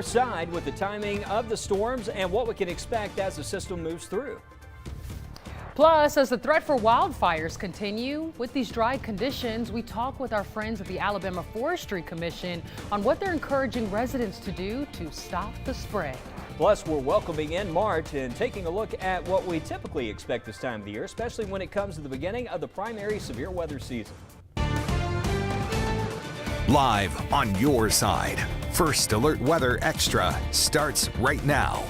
Side with the timing of the storms and what we can expect as the system moves through. Plus, as the threat for wildfires continue with these dry conditions, we talk with our friends at the Alabama Forestry Commission on what they're encouraging residents to do to stop the spread. Plus, we're welcoming in March and taking a look at what we typically expect this time of the year, especially when it comes to the beginning of the primary severe weather season. Live on your side. First Alert Weather Extra starts right now.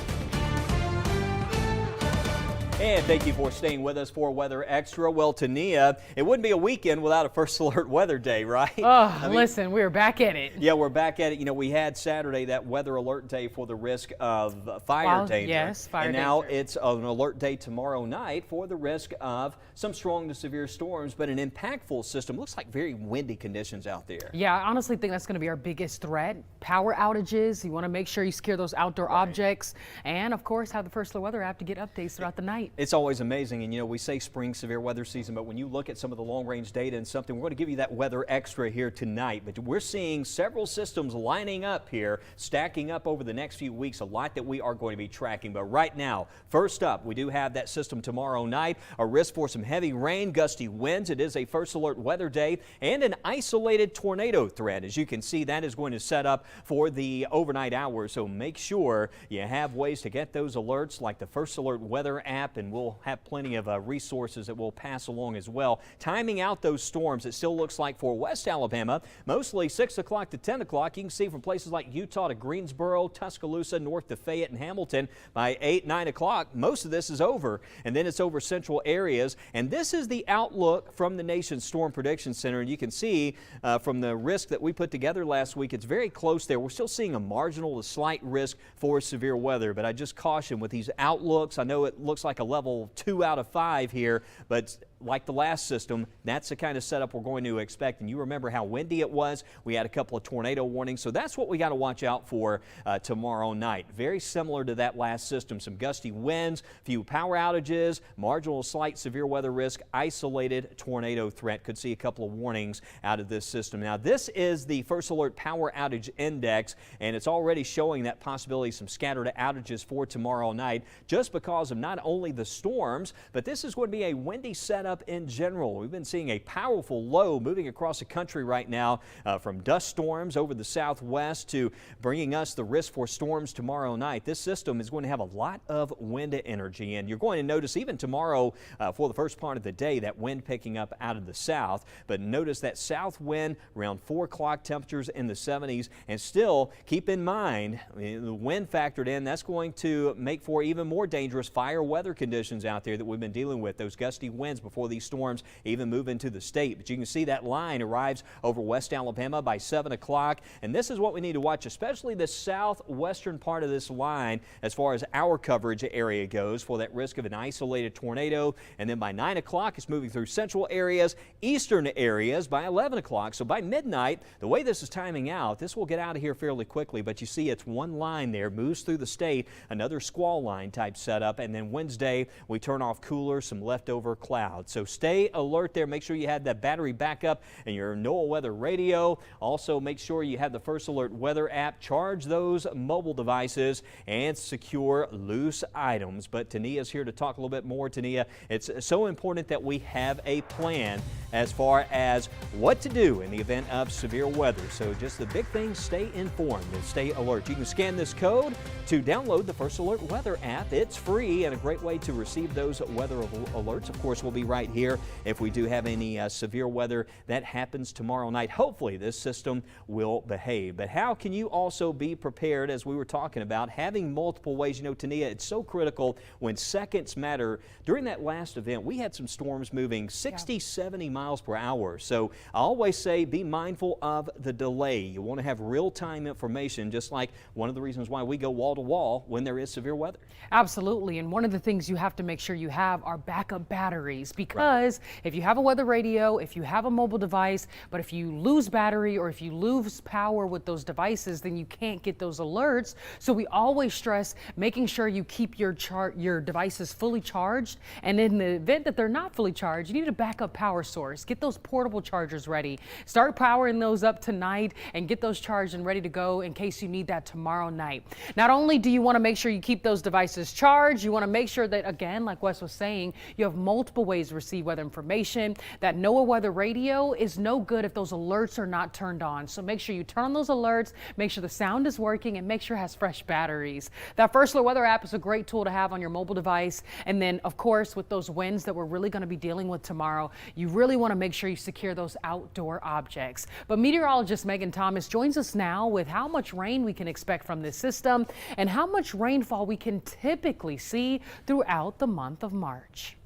And thank you for staying with us for Weather Extra. Well, Tania, it wouldn't be a weekend without a First Alert Weather Day, right? Oh, listen, we're back at it. Yeah, we're back at it. You know, we had Saturday that weather alert day for the risk of fire danger. Yes, fire danger. And now it's an alert day tomorrow night for the risk of some strong to severe storms, but an impactful system. Looks like very windy conditions out there. Yeah, I honestly think that's going to be our biggest threat. Power outages. You want to make sure you secure those outdoor objects. And, of course, have the First Alert Weather app to get updates throughout the night. It's always amazing, and you know, we say spring severe weather season, but when you look at some of the long-range data and something, we're going to give you that weather extra here tonight. But we're seeing several systems lining up here, stacking up over the next few weeks, a lot that we are going to be tracking. But right now, first up, we do have that system tomorrow night, a risk for some heavy rain, gusty winds. It is a First Alert Weather Day and an isolated tornado threat. As you can see, that is going to set up for the overnight hours, so make sure you have ways to get those alerts like the First Alert Weather app, and we'll have plenty of resources that we'll pass along as well. Timing out those storms, it still looks like for West Alabama, mostly 6 o'clock to 10 o'clock. You can see from places like Utah to Greensboro, Tuscaloosa, north to Fayette and Hamilton. By 8, 9 o'clock, most of this is over, and then it's over central areas. And this is the outlook from the nation's Storm Prediction Center. And you can see from the risk that we put together last week, it's very close there. We're still seeing a marginal to slight risk for severe weather, but I just caution with these outlooks. I know it looks like a level 2 out of 5 here, but like the last system, that's the kind of setup we're going to expect. And you remember how windy it was. We had a couple of tornado warnings, so that's what we got to watch out for tomorrow night. Very similar to that last system. Some gusty winds, few power outages, marginal slight severe weather risk, isolated tornado threat. Could see a couple of warnings out of this system. Now, this is the First Alert Power Outage Index, and it's already showing that possibility of some scattered outages for tomorrow night, just because of not only the storms, but this is going to be a windy setup in general. We've been seeing a powerful low moving across the country right now, from dust storms over the southwest to bringing us the risk for storms tomorrow night. This system is going to have a lot of wind energy, and you're going to notice even tomorrow for the first part of the day that wind picking up out of the south. But notice that south wind around 4 o'clock, temperatures in the 70s, and still keep in mind the wind factored in. That's going to make for even more dangerous fire weather conditions out there that we've been dealing with. Those gusty winds before these storms even move into the state. But you can see that line arrives over West Alabama by 7 o'clock. And this is what we need to watch, especially the southwestern part of this line as far as our coverage area goes, for that risk of an isolated tornado. And then by 9 o'clock, it's moving through central areas, eastern areas by 11 o'clock. So by midnight, the way this is timing out, this will get out of here fairly quickly. But you see it's one line there, moves through the state, another squall line type setup. And then Wednesday, we turn off cooler, some leftover clouds. So stay alert there. Make sure you have that battery backup and your NOAA weather radio. Also, make sure you have the First Alert Weather app. Charge those mobile devices and secure loose items. But Tania's here to talk a little bit more. Tania, it's so important that we have a plan as far as what to do in the event of severe weather. So just the big thing, stay informed and stay alert. You can scan this code to download the First Alert Weather app. It's free and a great way to receive those weather alerts. Of course, we'll be right here if we do have any severe weather that happens tomorrow night. Hopefully this system will behave. But how can you also be prepared, as we were talking about, having multiple ways? You know, Tania, it's so critical when seconds matter. During that last event, we had some storms moving 60, 70 miles per hour. So I always say be mindful of the delay. You want to have real-time information, just like one of the reasons why we go wall to wall when there is severe weather. Absolutely. And one of the things you have to make sure you have are backup batteries, because because if you have a weather radio, if you have a mobile device, but if you lose battery or if you lose power with those devices, then you can't get those alerts. So we always stress making sure you keep your devices fully charged. And in the event that they're not fully charged, you need a backup power source. Get those portable chargers ready. Start powering those up tonight and get those charged and ready to go in case you need that tomorrow night. Not only do you want to make sure you keep those devices charged, you want to make sure that, again, like Wes was saying, you have multiple ways to receive weather information. That NOAA weather radio is no good if those alerts are not turned on. So make sure you turn on those alerts, make sure the sound is working, and make sure it has fresh batteries. That First Alert Weather app is a great tool to have on your mobile device. And then, of course, with those winds that we're really going to be dealing with tomorrow, you really want to make sure you secure those outdoor objects. But meteorologist Megan Thomas joins us now with how much rain we can expect from this system and how much rainfall we can typically see throughout the month of March.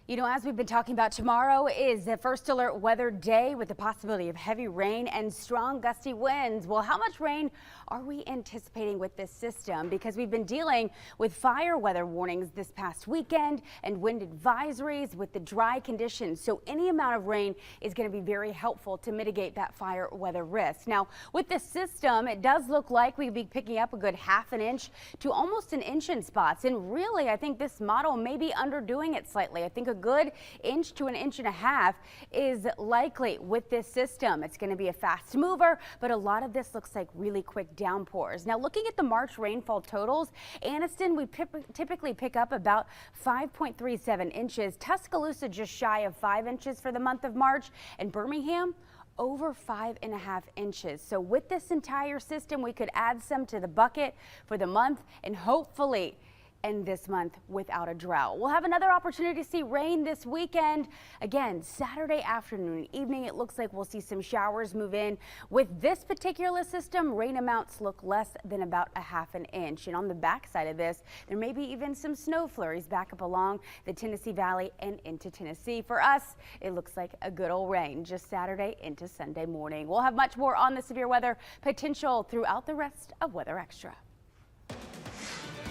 You know, as we've been talking about, tomorrow is the First Alert Weather Day with the possibility of heavy rain and strong gusty winds. Well, how much rain are we anticipating with this system? Because we've been dealing with fire weather warnings this past weekend and wind advisories with the dry conditions. So any amount of rain is going to be very helpful to mitigate that fire weather risk. Now, with this system, it does look like we'll be picking up a good ½ an inch to almost an inch in spots. And really, I think this model may be underdoing it slightly. I think a good inch to an inch and a half is likely with this system. It's going to be a fast mover, but a lot of this looks like really quick downpours. Now, looking at the March rainfall totals, Anniston, we typically pick up about 5.37 inches. Tuscaloosa just shy of 5 inches for the month of March, and Birmingham over 5.5 inches. So with this entire system, we could add some to the bucket for the month and hopefully end this month without a drought. We'll have another opportunity to see rain this weekend. Again, Saturday afternoon and evening, it looks like we'll see some showers move in. With this particular system, rain amounts look less than about ½ an inch. And on the back side of this, there may be even some snow flurries back up along the Tennessee Valley and into Tennessee. For us, it looks like a good old rain just Saturday into Sunday morning. We'll have much more on the severe weather potential throughout the rest of Weather Extra.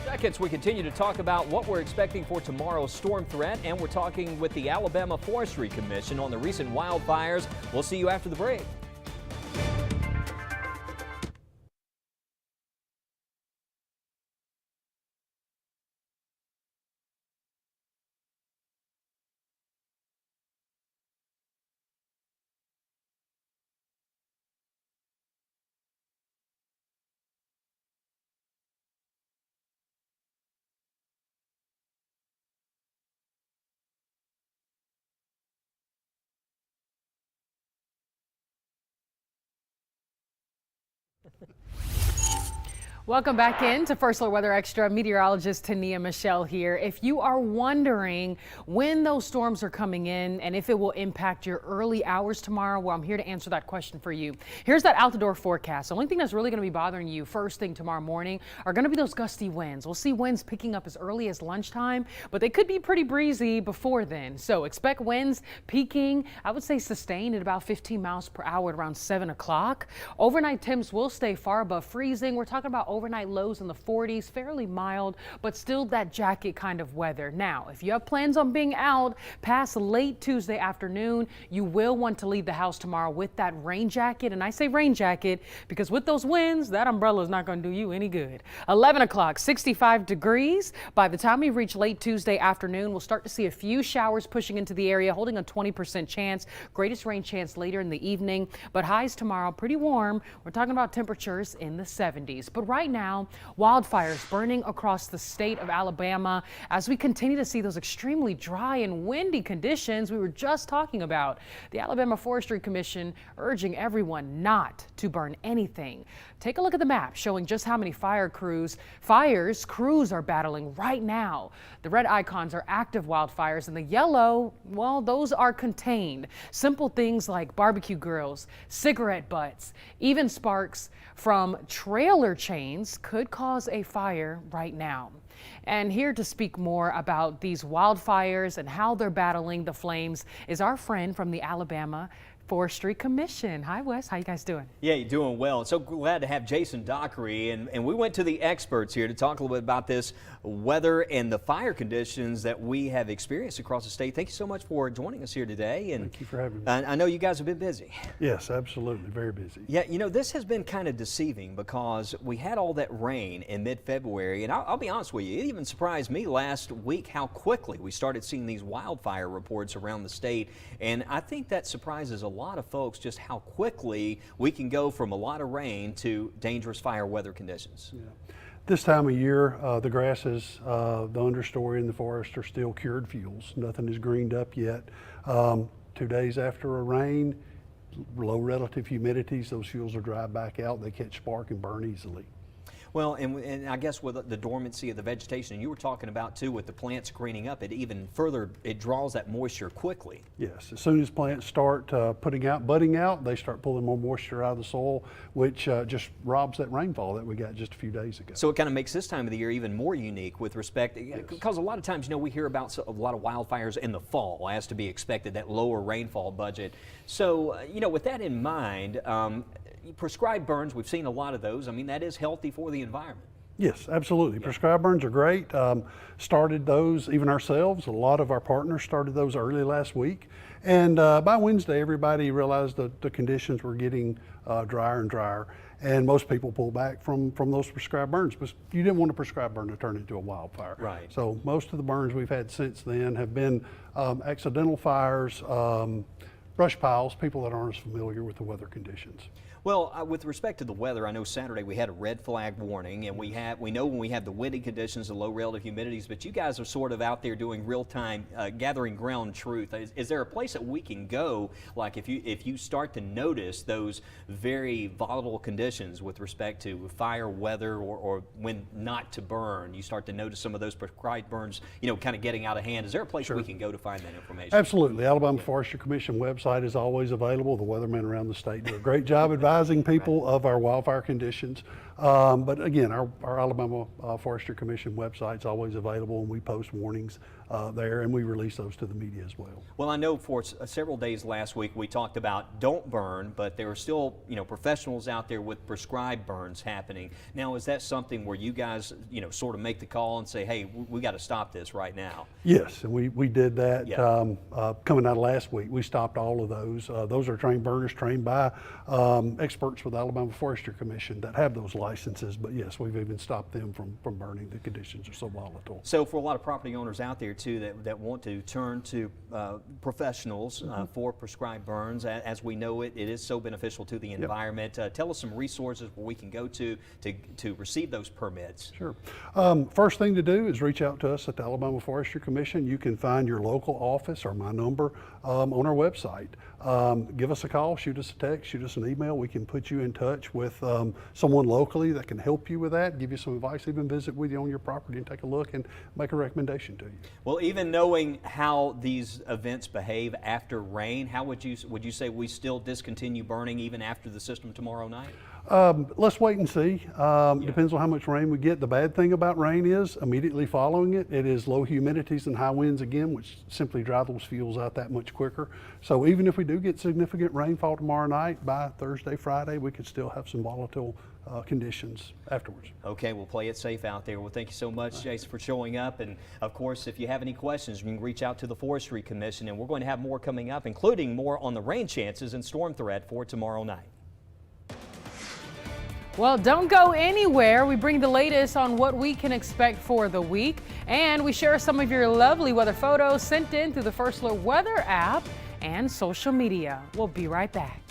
Seconds, we continue to talk about what we're expecting for tomorrow's storm threat, and we're talking with the Alabama Forestry Commission on the recent wildfires. We'll see you after the break. Welcome back in to First Alert Weather Extra. Meteorologist Tania Michelle here. If you are wondering when those storms are coming in and if it will impact your early hours tomorrow, well, I'm here to answer that question for you. Here's that out-the-door forecast. The only thing that's really going to be bothering you first thing tomorrow morning are going to be those gusty winds. We'll see winds picking up as early as lunchtime, but they could be pretty breezy before then. So expect winds peaking, I would say sustained at about 15 miles per hour at around 7 o'clock. Overnight temps will stay far above freezing. We're talking about overnight lows in the 40s, fairly mild, but still that jacket kind of weather. Now, if you have plans on being out past late Tuesday afternoon, you will want to leave the house tomorrow with that rain jacket. And I say rain jacket because with those winds, that umbrella is not going to do you any good. 11 o'clock, 65 degrees. By the time we reach late Tuesday afternoon, we'll start to see a few showers pushing into the area, holding a 20% chance. Greatest rain chance later in the evening, but highs tomorrow pretty warm. We're talking about temperatures in the 70s. But right now, wildfires burning across the state of Alabama as we continue to see those extremely dry and windy conditions we were just talking about. The Alabama Forestry Commission urging everyone not to burn anything. Take a look at the map showing just how many crews are battling right now. The red icons are active wildfires and the yellow, well, those are contained. Simple things like barbecue grills, cigarette butts, even sparks from trailer chains could cause a fire right now. And here to speak more about these wildfires and how they're battling the flames is our friend from the Alabama Forestry Commission. Hi, Wes. How you guys doing? Yeah, you're doing well. So glad to have Jason Dockery, and we went to the experts here to talk a little bit about this weather and the fire conditions that we have experienced across the state. Thank you so much for joining us here today. And thank you for having me. I know you guys have been busy. Yes, absolutely, very busy. Yeah, you know, this has been kind of deceiving because we had all that rain in mid-February, and I'll be honest with you, it even surprised me last week how quickly we started seeing these wildfire reports around the state, and I think that surprises a lot of folks just how quickly we can go from a lot of rain to dangerous fire weather conditions. Yeah. This time of year, the grasses, the understory and the forest are still cured fuels. Nothing is greened up yet. 2 days after a rain, low relative humidities, those fuels are dried back out. They catch spark and burn easily. Well, and I guess with the dormancy of the vegetation, and you were talking about too with the plants greening up, it even further, it draws that moisture quickly. Yes, as soon as plants start budding out, they start pulling more moisture out of the soil, which just robs that rainfall that we got just a few days ago. So it kind of makes this time of the year even more unique with respect, because a lot of times, you know, we hear about a lot of wildfires in the fall, as to be expected, that lower rainfall budget. So, you know, with that in mind, prescribed burns, we've seen a lot of those. I mean, that is healthy for the environment. Yes, absolutely. Yeah. Prescribed burns are great. Started those even ourselves. A lot of our partners started those early last week. And by Wednesday, everybody realized that the conditions were getting drier and drier. And most people pulled back from those prescribed burns. But you didn't want a prescribed burn to turn into a wildfire. Right. So most of the burns we've had since then have been accidental fires, brush piles, people that aren't as familiar with the weather conditions. Well, with respect to the weather, I know Saturday we had a red flag warning, and we know when we have the windy conditions, the low relative humidities, but you guys are sort of out there doing real-time gathering ground truth. Is there a place that we can go, like if you start to notice those very volatile conditions with respect to fire, weather, or when not to burn, you start to notice some of those prescribed burns, you know, kind of getting out of hand. Is there a place we can go to find that information? Absolutely. Alabama Forestry Commission website is always available. The weathermen around the state do a great job advising people of our wildfire conditions. But again, our Alabama Forestry Commission website is always available, and we post warnings there, and we release those to the media as well. Well, I know for several days last week we talked about don't burn, but there are still, you know, professionals out there with prescribed burns happening. Now, is that something where you guys, you know, sort of make the call and say, hey, we got to stop this right now? Yes, and we did that. Yeah. Coming out of last week, we stopped all of those. Those are trained burners, trained by experts with the Alabama Forestry Commission that have those licenses. But yes, we've even stopped them from burning. The conditions are so volatile. So for a lot of property owners out there too that want to turn to professionals for prescribed burns, as we know it is so beneficial to the environment. Tell us some resources where we can go to receive those permits. Sure. First thing to do is reach out to us at the Alabama Forestry Commission. You can find your local office or my number on our website. Give us a call, shoot us a text, shoot us an email. We can put you in touch with someone locally that can help you with that, give you some advice, even visit with you on your property and take a look and make a recommendation to you. Well, even knowing how these events behave after rain, how would you say we still discontinue burning even after the system tomorrow night? Let's wait and see. Depends on how much rain we get. The bad thing about rain is immediately following it is low humidities and high winds again, which simply dry those fuels out that much quicker. So even if we do get significant rainfall tomorrow night, by Thursday, Friday, we could still have some volatile conditions afterwards. Okay, we'll play it safe out there. Well, thank you so much, Jason, for showing up. And of course, if you have any questions, you can reach out to the Forestry Commission, and we're going to have more coming up, including more on the rain chances and storm threat for tomorrow night. Well, don't go anywhere. We bring the latest on what we can expect for the week, and we share some of your lovely weather photos sent in through the First Alert Weather app and social media. We'll be right back.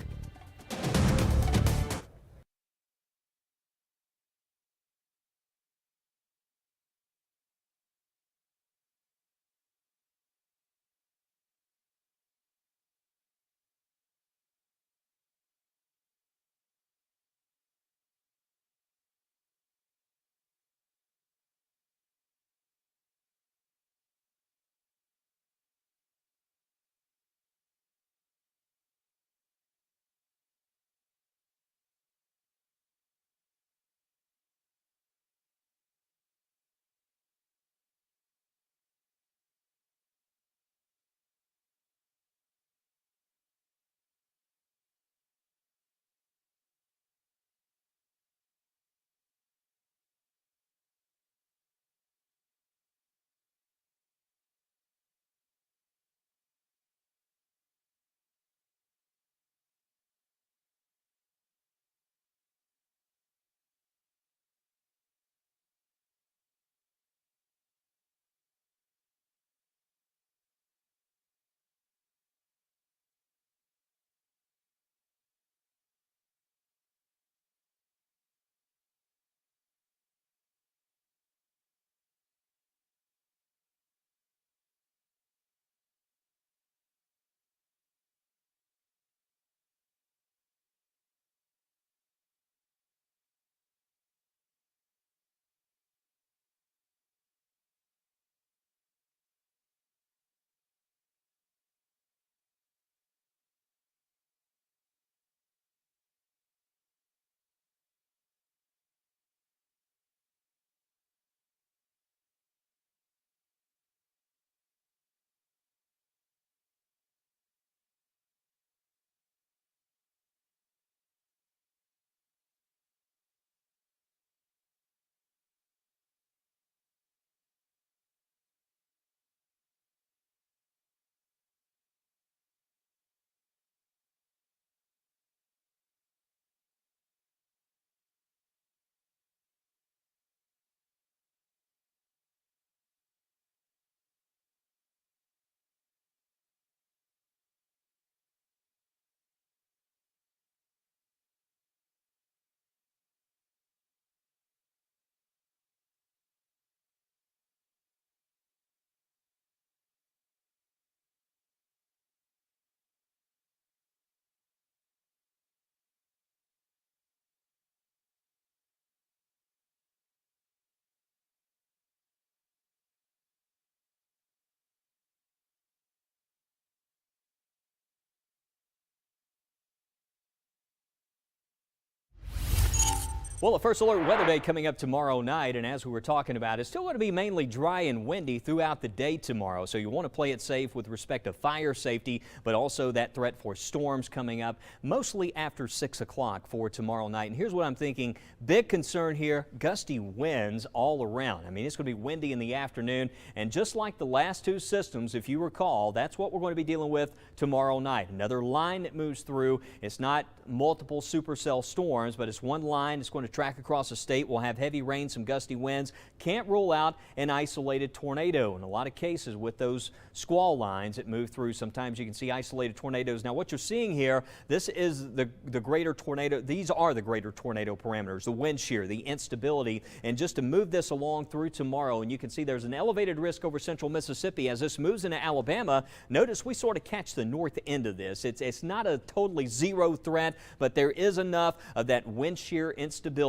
Well, a first alert weather day coming up tomorrow night, and as we were talking about, it's still going to be mainly dry and windy throughout the day tomorrow. So you want to play it safe with respect to fire safety, but also that threat for storms coming up mostly after 6 o'clock for tomorrow night. And here's what I'm thinking. Big concern here, gusty winds all around. I mean, it's going to be windy in the afternoon, and just like the last two systems, if you recall, that's what we're going to be dealing with tomorrow night. Another line that moves through. It's not multiple supercell storms, but it's one line. It's going to track across the state. We'll have heavy rain, some gusty winds. Can't rule out an isolated tornado. In a lot of cases with those squall lines that move through, sometimes you can see isolated tornadoes. Now what you're seeing here, this is the greater tornado. These are the greater tornado parameters, the wind shear, the instability. And just to move this along through tomorrow, and you can see there's an elevated risk over central Mississippi as this moves into Alabama. Notice we sort of catch the north end of this. It's not a totally zero threat, but there is enough of that wind shear instability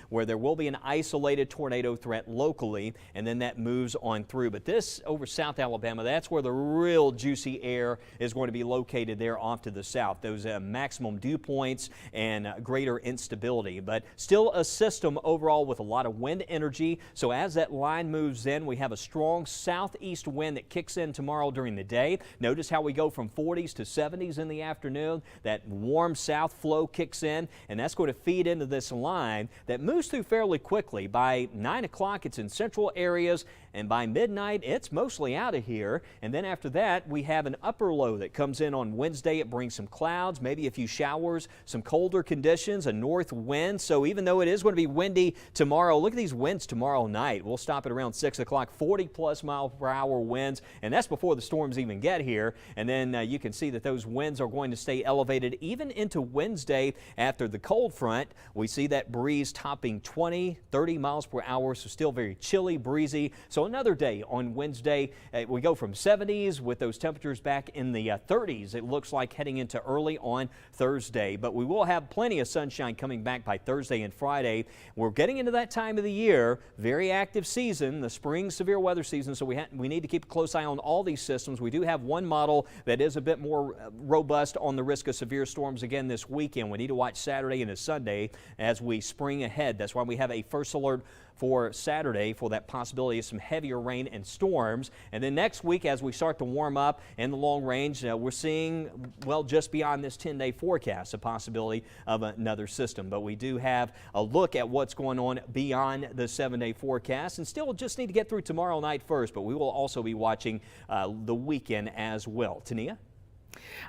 where there will be an isolated tornado threat locally, and then that moves on through. But this over South Alabama, that's where the real juicy air is going to be located there off to the south. Those maximum dew points and greater instability. But still a system overall with a lot of wind energy. So as that line moves in, we have a strong southeast wind that kicks in tomorrow during the day. Notice how we go from 40s to 70s in the afternoon. That warm south flow kicks in, and that's going to feed into this line that moves through fairly quickly. By 9 o'clock, it's in central areas, and by midnight, it's mostly out of here. And then after that, we have an upper low that comes in on Wednesday. It brings some clouds, maybe a few showers, some colder conditions, a north wind. So even though it is going to be windy tomorrow, look at these winds tomorrow night. We'll stop at around 6 o'clock, 40+ mile per hour winds, and that's before the storms even get here. And then you can see that those winds are going to stay elevated even into Wednesday after the cold front. We see that breeze topping 20, 30 miles per hour, so still very chilly, breezy. So another day on Wednesday, we go from 70s with those temperatures back in the 30s. It looks like heading into early on Thursday, but we will have plenty of sunshine coming back by Thursday and Friday. We're getting into that time of the year, very active season, the spring severe weather season, so we need to keep a close eye on all these systems. We do have one model that is a bit more robust on the risk of severe storms again this weekend. We need to watch Saturday and Sunday as we spring ahead. That's why we have a first alert for Saturday for that possibility of some heavier rain and storms. And then next week, as we start to warm up in the long range, we're seeing, well, just beyond this 10-day forecast, a possibility of another system. But we do have a look at what's going on beyond the 7-day forecast, and still just need to get through tomorrow night first, but we will also be watching the weekend as well. Tania?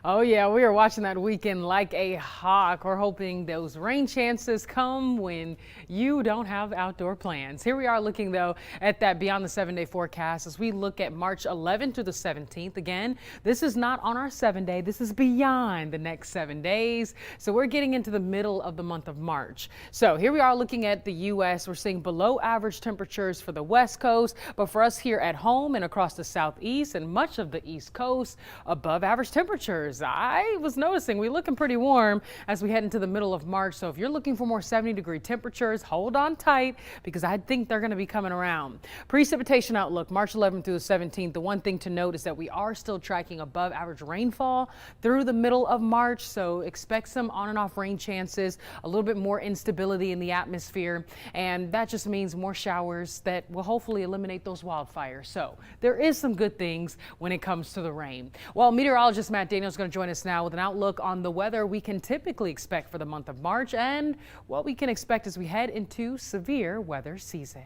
Oh yeah, we are watching that weekend like a hawk. We're hoping those rain chances come when you don't have outdoor plans. Here we are looking though at that beyond the 7-day forecast as we look at March 11th through the 17th. Again, this is not on our 7-day. This is beyond the next 7 days. So we're getting into the middle of the month of March. So here we are looking at the U.S. We're seeing below average temperatures for the West Coast, but for us here at home and across the Southeast and much of the East Coast, above average temperatures. I was noticing we're looking pretty warm as we head into the middle of March. So if you're looking for more 70-degree temperatures, hold on tight because I think they're going to be coming around. Precipitation outlook, March 11th through the 17th. The one thing to note is that we are still tracking above average rainfall through the middle of March. So expect some on and off rain chances, a little bit more instability in the atmosphere. And that just means more showers that will hopefully eliminate those wildfires. So there is some good things when it comes to the rain. Well, meteorologist Matt Daniels is going to join us now with an outlook on the weather we can typically expect for the month of March and what we can expect as we head into severe weather season.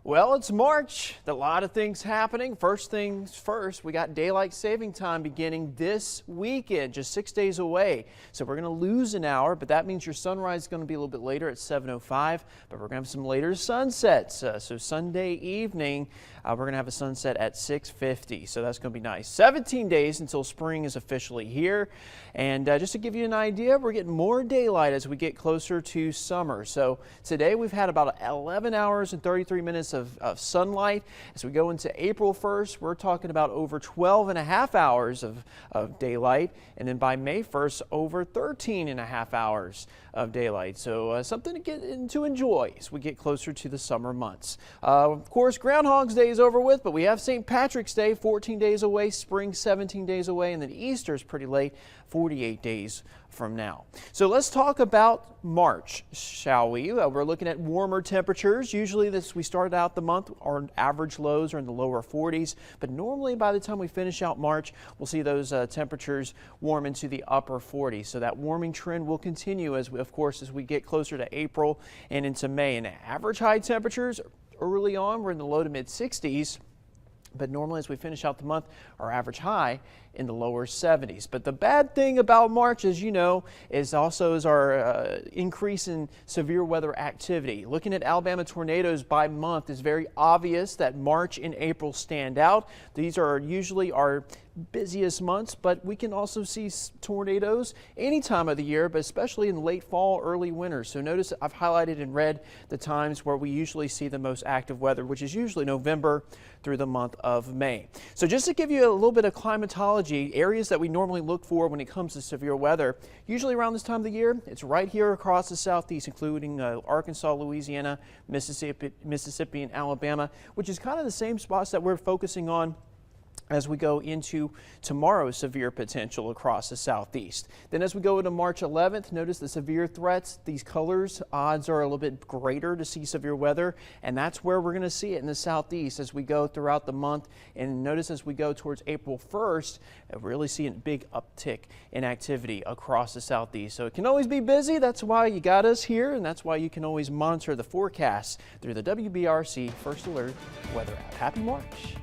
Well, it's March. A lot of things happening. First things first, we got daylight saving time beginning this weekend, just 6 days away. So we're going to lose an hour, but that means your sunrise is going to be a little bit later at 7:05. But we're going to have some later sunsets. So Sunday evening, we're going to have a sunset at 6:50. So that's going to be nice. 17 days until spring is officially here. And just to give you an idea, we're getting more daylight as we get closer to summer. So today we've had about 11 hours and 33 minutes of sunlight. As we go into April 1st, we're talking about over 12 and a half hours of daylight. And then by May 1st, over 13 and a half hours of daylight. So something to enjoy as we get closer to the summer months. Of course, Groundhog's Day is over with, but we have St. Patrick's Day 14 days away, spring 17 days away, and then Easter is pretty late, 48 days from now. So let's talk about March, shall we? We're looking at warmer temperatures. Usually we start out the month, our average lows are in the lower 40s, but normally by the time we finish out March, we'll see those temperatures warm into the upper 40s. So that warming trend will continue as we, of course, as we get closer to April and into May. And average high temperatures early on, we're in the low to mid 60s. But normally as we finish out the month, our average high in the lower 70s. But the bad thing about March, as you know, is our increase in severe weather activity. Looking at Alabama tornadoes by month is very obvious that March and April stand out. These are usually our busiest months, but we can also see tornadoes any time of the year, but especially in late fall, early winter. So notice I've highlighted in red the times where we usually see the most active weather, which is usually November through the month of May. So just to give you a little bit of climatology, areas that we normally look for when it comes to severe weather, usually around this time of the year, it's right here across the southeast, including Arkansas, Louisiana, Mississippi, and Alabama, which is kind of the same spots that we're focusing on as we go into tomorrow's severe potential across the southeast. Then as we go into March 11th, notice the severe threats. These colors, odds are a little bit greater to see severe weather, and that's where we're going to see it in the southeast as we go throughout the month. And notice as we go towards April 1st, we're really seeing a big uptick in activity across the southeast. So it can always be busy. That's why you got us here, and that's why you can always monitor the forecast through the WBRC First Alert Weather app. Happy March.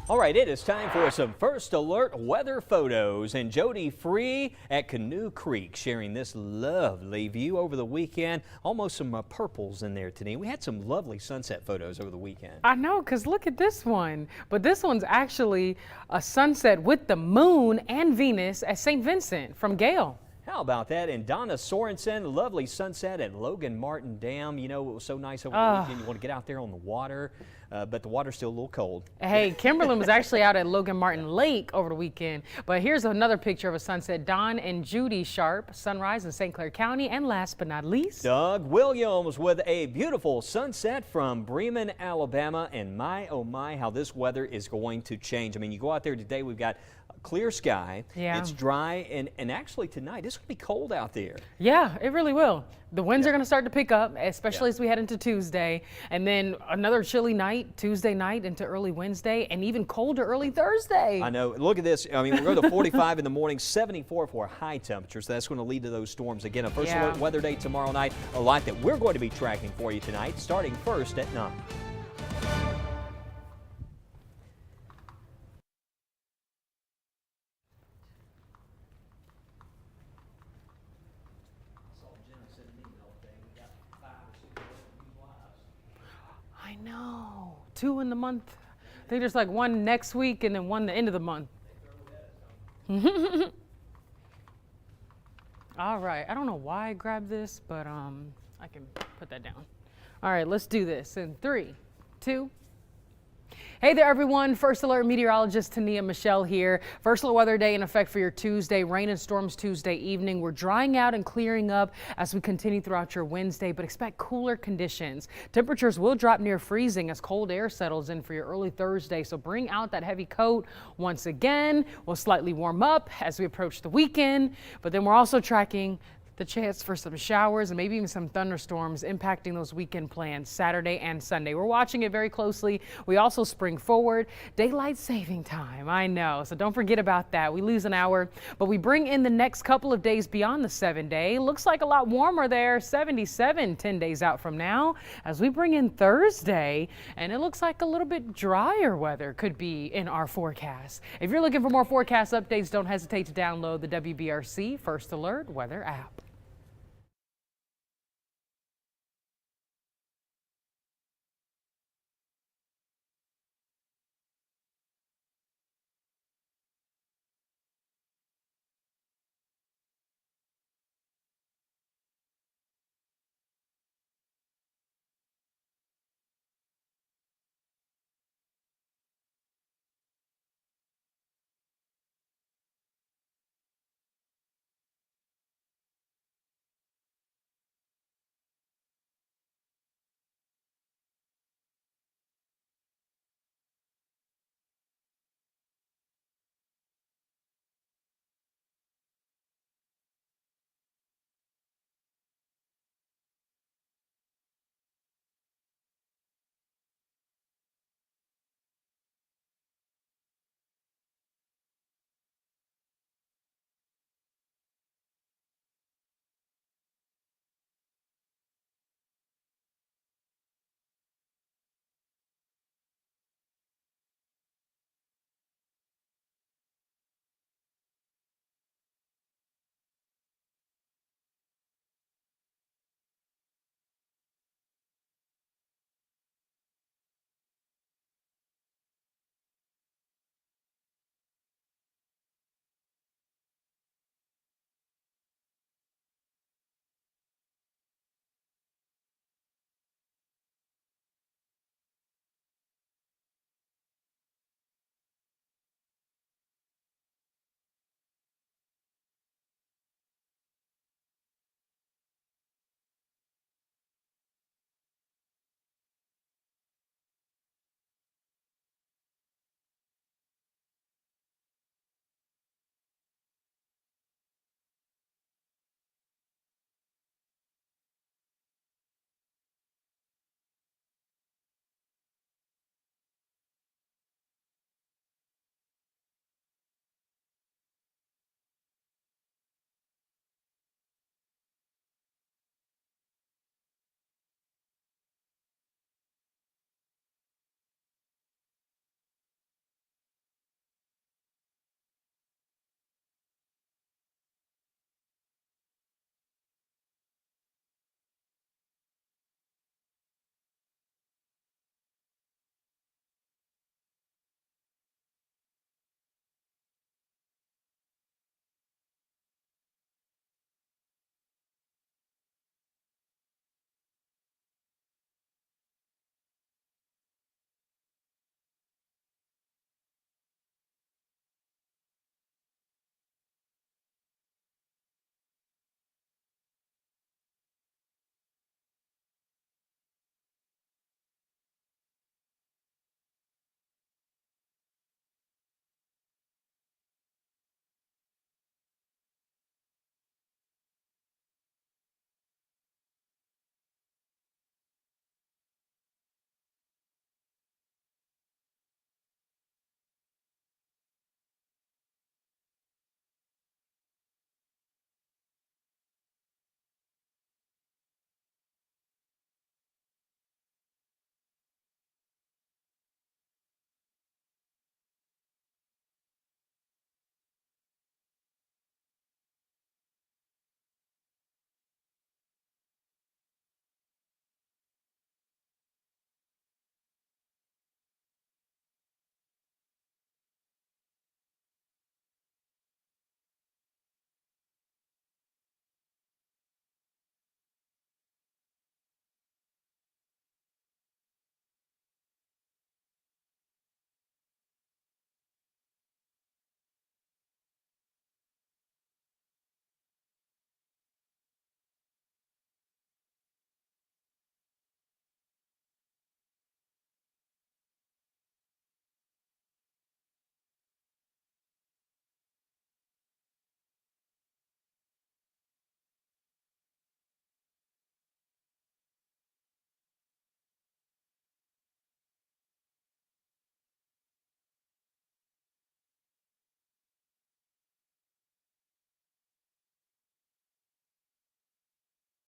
All right, it is time for some First Alert weather photos. And Jody Free at Canoe Creek sharing this lovely view over the weekend. Almost some purples in there today. We had some lovely sunset photos over the weekend. I know, because look at this one. But this one's actually a sunset with the moon and Venus at St. Vincent from Gale. How about that? And Donna Sorensen, lovely sunset at Logan Martin Dam. You know, it was so nice over the weekend. You want to get out there on the water, but the water's still a little cold. Hey, Kimberlyn was actually out at Logan Martin Lake over the weekend. But here's another picture of a sunset. Don and Judy Sharp, sunrise in St. Clair County. And last but not least, Doug Williams with a beautiful sunset from Bremen, Alabama. And my, oh my, how this weather is going to change. I mean, you go out there today, we've got clear sky. Yeah. It's dry, and actually tonight it's going to be cold out there. yeah, it really will. The winds are going to start to pick up, especially as we head into Tuesday. And then another chilly night, Tuesday night into early Wednesday, and even colder early Thursday. I know. Look at this. I mean, we're going to 45 in the morning, 74 for high temperatures. So that's going to lead to those storms again. A First Alert weather day tomorrow night. A lot that we're going to be tracking for you tonight, starting first at 9. I know. 2 in the month. I think there's like one next week and then one the end of the month. All right. I don't know why I grabbed this, but I can put that down. All right, let's do this in 3, 2. Hey there, everyone. First Alert meteorologist Tania Michelle here. First Alert weather day in effect for your Tuesday. Rain and storms Tuesday evening. We're drying out and clearing up as we continue throughout your Wednesday, but expect cooler conditions. Temperatures will drop near freezing as cold air settles in for your early Thursday, so bring out that heavy coat once again. We'll slightly warm up as we approach the weekend, but then we're also tracking the chance for some showers and maybe even some thunderstorms impacting those weekend plans Saturday and Sunday. We're watching it very closely. We also spring forward daylight saving time. I know, so don't forget about that. We lose an hour, but we bring in the next couple of days beyond the 7-day. Looks like a lot warmer there, 77 10 days out from now, as we bring in Thursday, and it looks like a little bit drier weather could be in our forecast. If you're looking for more forecast updates, don't hesitate to download the WBRC First Alert weather app.